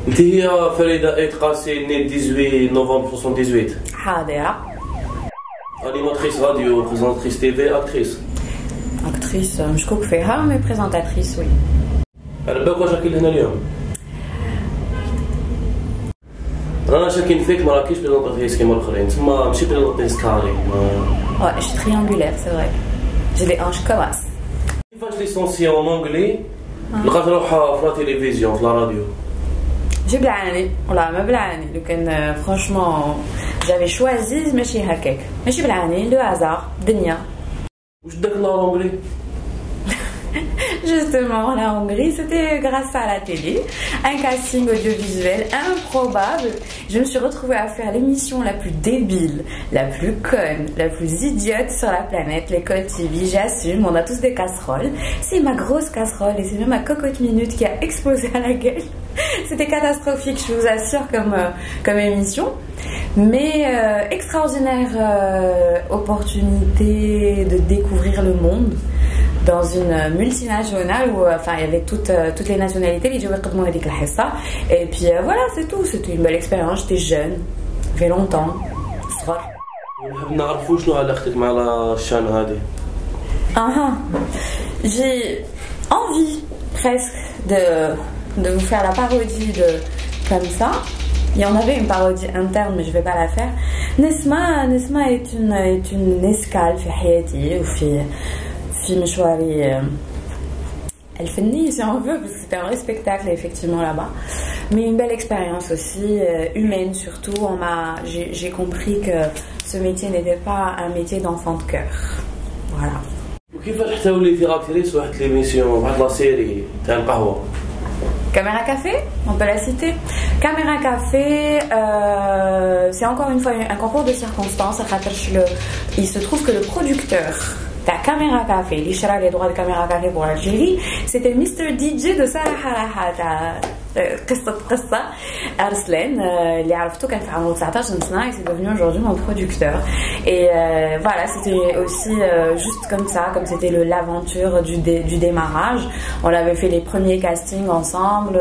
انت هي فريدة ايت قاسي ني 18 نوفمبر 78. حاضرة. انيماتريس راديو، بريزونتريس تي في، اكتريس. اكتريس مشكوك فيها مي بريزونتاتريس وي. على بالك واش راكي لهنا اليوم؟ رانا شاكين فيك ما راكيش بريزونتاتريس كيما الاخرين، تما ماشي بريزونتاتريس كاري. Ouais, je suis triangulaire, c'est vrai. J'ai des hanches comme ça. كيفاش ليسونسي اون اونغلي لقات روحها في لا تيليفزيون في لا راديو؟ جي بالعاني والله ما بالعاني لو كان فرانشمون جافي شوازي ماشي هكاك ماشي بالعاني لو هازار دنيا. واش داك لا اونغلي؟ Justement, la Hongrie, c'était grâce à la télé, un casting audiovisuel improbable. Je me suis retrouvée à faire l'émission la plus débile, la plus conne, la plus idiote sur la planète, l'école TV. J'assume, on a tous des casseroles. C'est ma grosse casserole et c'est même ma cocotte minute qui a explosé à la gueule. C'était catastrophique, je vous assure, comme émission. Mais extraordinaire opportunité de découvrir le monde. Dans une multinationale où enfin il y avait toutes les nationalités les et puis voilà c'est tout, c'était une belle expérience, j'étais jeune, ça fait longtemps. نحب نعرفوا شنو علاقتك مع الشان هذه. J'ai envie presque de vous faire la parodie de comme ça. Il y en avait une parodie interne mais je vais pas la faire. Nesma est une escale في حياتي وفي مشواري الفني si on veut parce que c'était un vrai spectacle effectivement là-bas, mais une belle expérience aussi humaine surtout. J'ai compris que ce métier n'était pas un métier d'enfant de cœur. Voilà. وكيفاش حتى وليتي اكتريس واحد ليميسيون واحد لا سيري تاع القهوه؟ Caméra Café, on peut la citer. Caméra Café, c'est encore une fois un concours de circonstances. Il se trouve que le producteur ta Caméra Café, l'Ishra les droits de Caméra Café pour l'Algérie, c'était Mr DJ de Sarah Haraha, قصة Arslan, اللي عرفته كان في عام 19 سنة et c'est devenu aujourd'hui mon producteur. Et voilà, c'était aussi juste comme ça, comme c'était l'aventure du démarrage. On avait fait les premiers castings ensemble.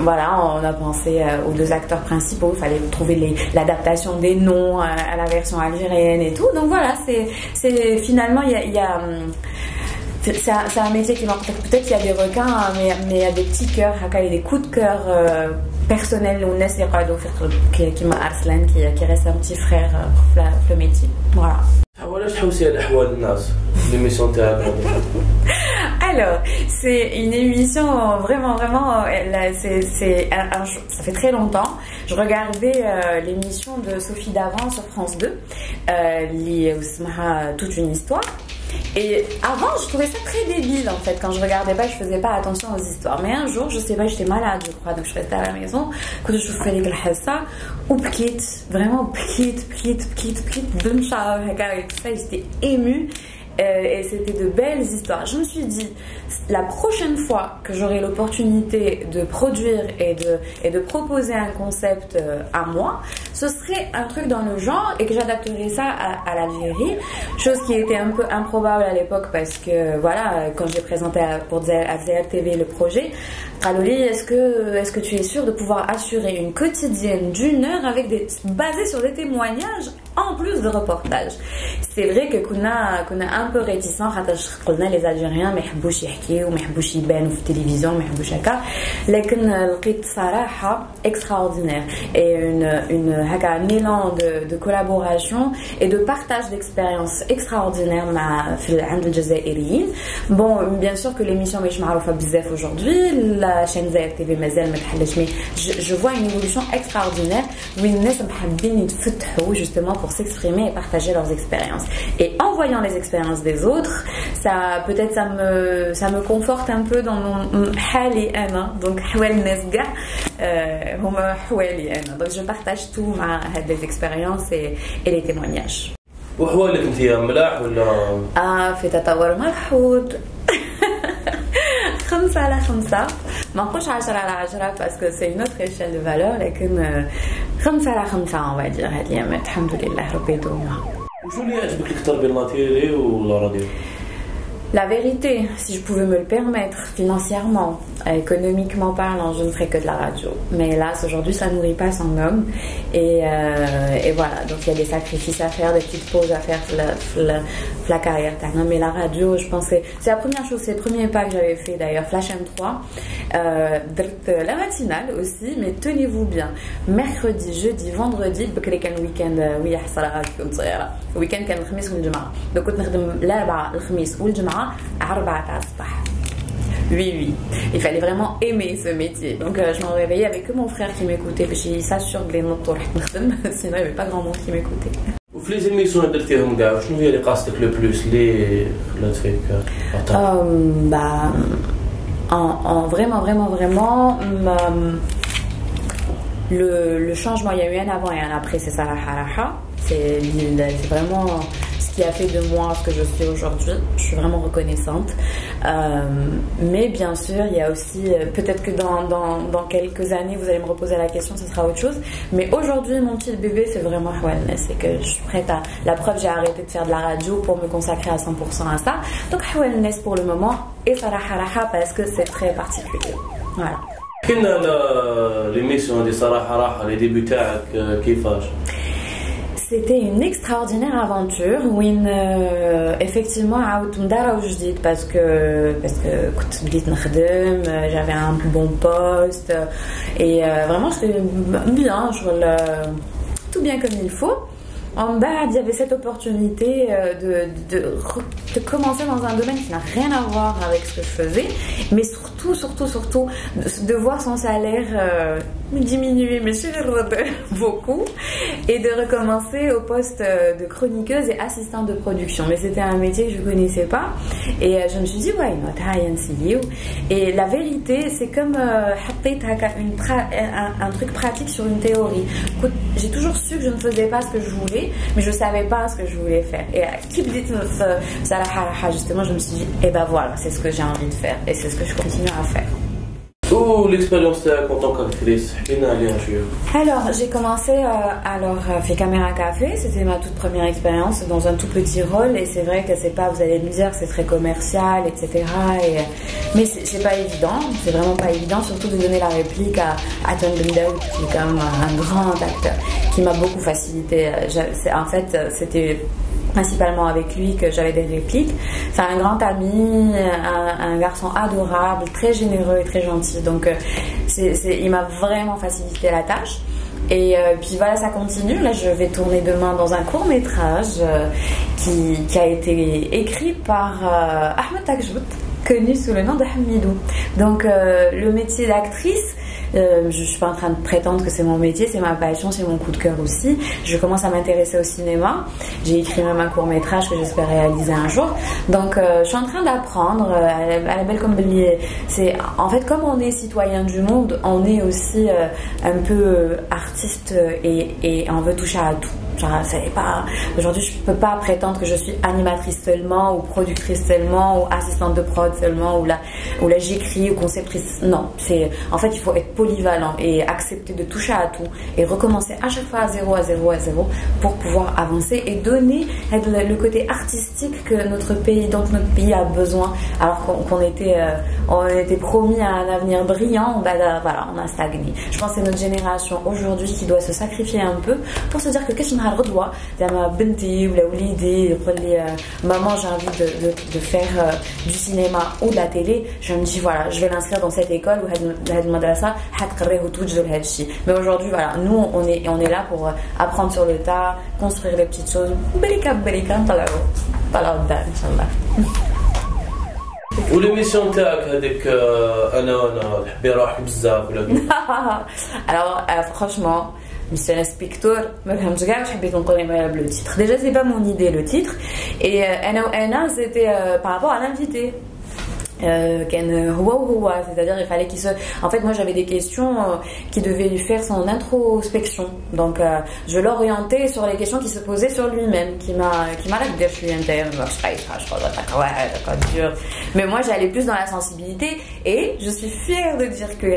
Voilà, on a pensé aux deux acteurs principaux. Il fallait trouver l'adaptation des noms à la version algérienne et tout. Donc voilà, c'est finalement c'est un métier qui manque. Peut-être qu'il y a des requins, mais il y a des petits cœurs, il y a des coups de cœur personnels qui m'a Arslan, qui reste un petit frère pour le métier. Voilà. Alors, c'est une émission vraiment, ça fait très longtemps. Je regardais l'émission de Sophie Davant sur France 2, liée au Smaha, toute une histoire. Et avant, je trouvais ça très débile en fait. Quand je regardais pas, je faisais pas attention aux histoires. Mais un jour, je sais pas, j'étais malade, je crois, donc je restais à la maison. Quand je faisais les ça, ou pkit, vraiment pkit, ça, j'étais émue. Et c'était de belles histoires. Je me suis dit, la prochaine fois que j'aurai l'opportunité de produire et de proposer un concept à moi, ce serait un truc dans le genre et que j'adapterais ça à l'Algérie, chose qui était un peu improbable à l'époque parce que voilà, quand j'ai présenté pour Zr TV le projet, Kalouli, est-ce que tu es sûr de pouvoir assurer une quotidienne d'1 heure basée sur des témoignages en plus de reportages? C'est vrai que qu'on a un peu réticents, les Algériens ما يحبوش يحكيوا وما يحبوش يبانوا في التلفزيون ما يحبوش هكا, لكن لقيت صراحة extraordinaire et un mélange de collaboration et de partage d'expériences extraordinaires عند الجزائريين. Bon, bien sûr que l'émission مش معروفة بزاف aujourd'hui, la chaîne Zr TV مازال ما تحلش, mais je vois une évolution extraordinaire où الناس محبين يتفتحوا justement pour s'exprimer et partager leurs expériences. Et en voyant les expériences des autres, peut-être ça me conforte un peu dans mon حالي أنا, donc حوال الناس كاع هما حوالي أنا, donc je partage tout مع هاد les expériences et les témoignages. وحوالك انت ملاح ولا؟ في تطور ملحوظ. 5 5 على 5 ما نقولش 10 على 10 باسكو سي نوتر ايشيل دو فالور لكن 5 على 5 on va dire هاد الايامات الحمد لله ربي يدومها. وشنو اللي يعجبك اكثر بين لا تيلي ولا راديو؟ La vérité, si je pouvais me le permettre financièrement, économiquement parlant, je ne ferais que de la radio. Mais hélas, aujourd'hui, ça nourrit pas son homme. Et voilà, donc il y a des sacrifices à faire, des petites pauses à faire la carrière. Mais la radio, je pensais, c'est la première chose, c'est le premier pas que j'avais fait d'ailleurs, Flash M3, la matinale aussi, mais tenez-vous bien, mercredi, jeudi, vendredi, بكري كان ويكند ويا حصرها كنت صغيرة، ويكند كان الخميس والجمعة، donc كنت نخدم الأربعاء الخميس والجمعة 4 تاع الصباح. Oui, il fallait vraiment aimer ce métier. Donc je m'en réveillais avec que mon frère qui m'écoutait, parce qu'il s'assure que les notes sinon il n'y avait pas grand monde qui m'écoutait. وفي لي زيميسيون اللي درتيهم كاع شنو هي اللي قاصتك لو بلوس اللي خلات فيك bah vraiment le changement, il y a eu un avant et un après, c'est ça la haraha, c'est vraiment ce qui a fait de moi ce que je suis aujourd'hui. Je suis vraiment reconnaissante, mais bien sûr il y a aussi peut-être que dans quelques années vous allez me reposer la question, ce sera autre chose, mais aujourd'hui mon petit bébé c'est vraiment Hawalnes, c'est que je suis prête à la preuve, j'ai arrêté de faire de la radio pour me consacrer à 100% à ça, donc Hawalnes pour le moment et Sarah parce que c'est très particulier. Voilà. كاين ليميسيون دي صراحه راحه لي ديبي تاعك كيفاش؟ C'était une extraordinaire aventure où effectivement عاودت مدارة وجديد parce que كنت بديت نخدم, j'avais un bon poste et vraiment j'étais bien, tout bien comme il faut. En bas, il y avait cette opportunité de commencer dans un domaine qui n'a rien à voir avec ce que je faisais, mais surtout de voir son salaire diminuer, mais beaucoup, et de recommencer au poste de chroniqueuse et assistante de production. Mais c'était un métier que je ne connaissais pas, et je me suis dit, ouais, et la vérité, c'est comme un truc pratique sur une théorie. J'ai toujours su que je ne faisais pas ce que je voulais, mais je ne savais pas ce que je voulais faire. Et justement, je me suis dit, eh ben voilà, c'est ce que j'ai envie de faire, et c'est ce que je continue à faire. Ou l'expérience en tant qu'actrice, alors j'ai commencé fait Caméra Café, c'était ma toute première expérience dans un tout petit rôle, et c'est vrai que c'est pas, vous allez me dire que c'est très commercial, etc. Mais c'est pas évident, c'est vraiment pas évident, surtout de donner la réplique à John Bendaoud, qui est quand même un grand acteur, qui m'a beaucoup facilité. En fait, c'était principalement avec lui que j'avais des répliques. C'est un grand ami, un garçon adorable, très généreux et très gentil. Donc il m'a vraiment facilité la tâche. Et puis voilà, ça continue. Là, je vais tourner demain dans un court-métrage qui a été écrit par Ahmed Takjout, connu sous le nom de Hamidou. Donc le métier d'actrice, je suis pas en train de prétendre que c'est mon métier, c'est ma passion, c'est mon coup de cœur aussi. Je commence à m'intéresser au cinéma. J'ai écrit même un court-métrage que j'espère réaliser un jour. Donc je suis en train d'apprendre à la belle comme c'est en fait, comme on est citoyen du monde, on est aussi un peu artiste et on veut toucher à tout. Aujourd'hui, je peux pas prétendre que je suis animatrice seulement ou productrice seulement ou assistante de prod seulement ou là j'écris ou conceptrice. Non, en fait il faut être polyvalent et accepter de toucher à tout et recommencer à chaque fois à zéro pour pouvoir avancer et donner le côté artistique dont notre pays a besoin, alors qu'on était promis à un avenir brillant. Voilà, on a stagné. Je pense que c'est notre génération aujourd'hui qui doit se sacrifier un peu pour se dire que qu'est-ce qu'on a الغدوة زعما بنتي ولا وليدي يقول لي maman j'ai envie de faire du cinéma ou de la télé, je me dis voilà, je vais l'inscrire dans cette école ou هاد المدرسة حتقريه وتوجد لهاد الشيء. Mais aujourd'hui voilà, nous on est là pour apprendre sur le tas, construire les petites choses. بريكا نطلعوا قدام ان شاء الله. وليميسيون تاعك هذيك انا نحبي روحي بزاف ولا alors franchement Monsieur l'inspecteur, je حبيت نقول le titre. Déjà, c'est pas mon idée le titre. Et Anna, c'était par rapport à l'invité. c'est-à-dire il fallait qu'il se... En fait moi j'avais des questions qui devaient lui faire son introspection, donc je l'orientais sur les questions qui se posaient sur lui-même, qui m'a mais moi j'allais plus dans la sensibilité, et je suis fière de dire que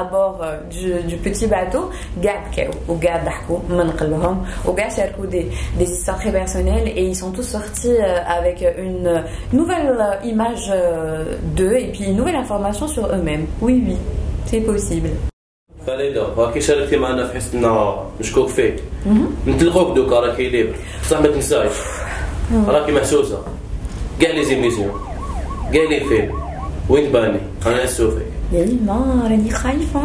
à bord du petit bateau des histoires très personnelles, et ils sont tous sortis avec une nouvelle image d'eux et puis une nouvelle information sur eux-mêmes. Oui, c'est possible. فريدة راكي شاركتي معنا في حسنا مشكوك فيك نتلقوك دوكا راكي ليبر بصح ما تنسايش راكي محسوسة كاع لي زيميسيون كاع لي فيلم وين تباني انا نسوفك يا راني خايفة.